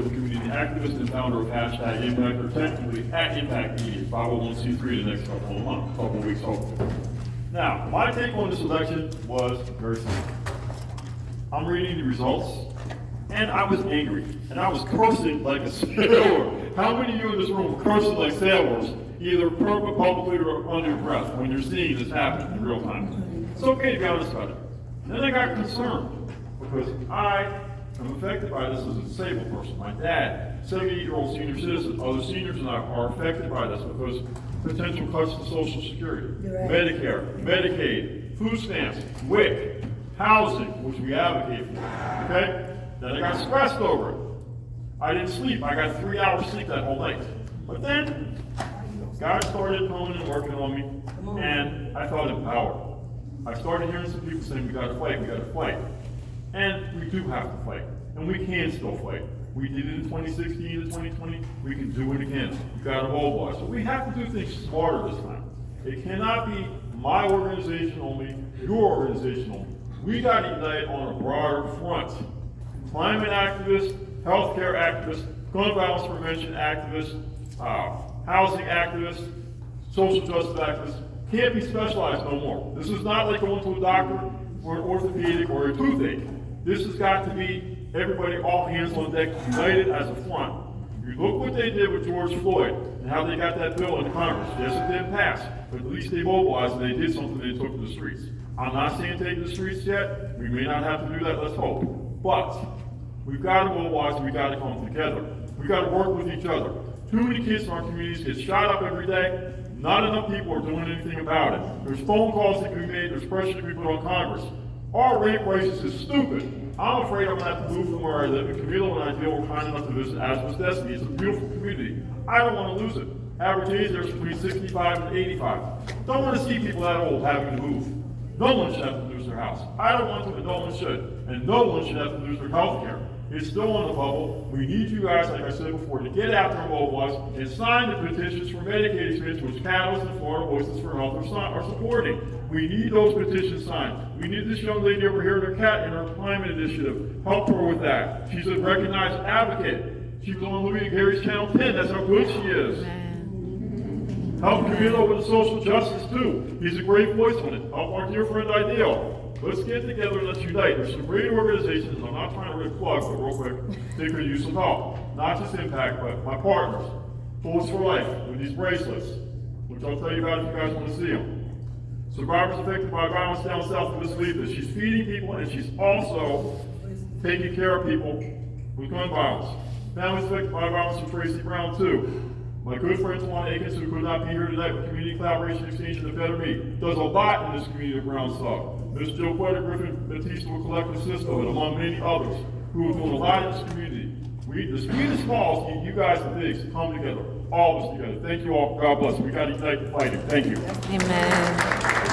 community activist and founder of Hashtag Impact, or technically at Impact Media, 501c3 the next couple of weeks, hopefully. Now, my take on this election was very simple. I'm reading the results, and I was angry, and I was cursing like a sailor. How many of you in this room are cursing like sailors, either publicly or under your breath, when you're seeing this happen in real time? It's okay to be honest about it. And then I got concerned, because I am affected by this as a disabled person. My dad, 78-year-old senior citizen, other seniors and I are affected by this because potential cuts to Social Security, right. Medicare, Medicaid, food stamps, WIC, housing, which we advocate for, okay? Then I got stressed over it. I didn't sleep. I got 3 hours sleep that whole night. But then, God started coming and working on me, and I felt empowered. I started hearing some people saying, we gotta fight, we gotta fight. And we do have to fight, and we can still fight. We did it in 2016 to 2020, we can do it again. We gotta mobilize. So we have to do things smarter this time. It cannot be my organization only, your organization only. We gotta unite on a broader front. Climate activists, healthcare activists, gun violence prevention activists, housing activists, social justice activists, can't be specialized no more. This is not like going to a doctor or an orthopedic or a toothache. This has got to be everybody, all hands on deck, united as a front. You look what they did with George Floyd and how they got that bill in Congress. Yes, it didn't pass, but at least they mobilized and they did something. They took to the streets. I'm not saying take the streets yet. We may not have to do that, let's hope. But we've got to mobilize and we've got to come together. We've got to work with each other. Too many kids in our communities get shot up every day. Not enough people are doing anything about it. There's phone calls that can be made, there's pressure to be put on Congress. Our rape crisis is stupid. I'm afraid I'm going to have to move from where I live. And Camilo and I feel we're kind enough to visit Aspen's Destiny. It's a beautiful community. I don't want to lose it. Average age there is between 65 and 85. Don't want to see people that old having to move. No one should have to lose their house. I don't want to, but no one should. And no one should have to lose their health care. It's still on the bubble. We need you guys, like I said before, to get out there and mobilize and sign the petitions for Medicaid expansion, which Catalyst and Florida Voices for Health are supporting. We need those petitions signed. We need this young lady over here in her climate initiative. Help her with that. She's a recognized advocate. She was on Louis Gary's Channel 10. That's how good she is. Help Camilo with the social justice too. He's a great voice on it. Help our dear friend Ideal. Let's get together and let's unite. There's some great organizations. I'm not trying to really plug, but real quick, they could use some help. Not just Impact, but my partners. Bullets for Life with these bracelets, which I'll tell you about if you guys want to see them. Survivors affected by violence down south of Miss Letha. She's feeding people and she's also taking care of people with gun violence. Families affected by violence from Tracy Brown too. My good friend Tawana Akins, who could not be here tonight with Community Collaboration Exchange and the Better Me, does a lot in this community of Brown Stuff. Ms. Jill Quetta Griffin Batista with Collective System, and among many others, who are doing a lot in this community. The speed of smalls, you guys the bigs, come together, all of us together. Thank you all. God bless. We got to unite the fighting. Thank you. Amen.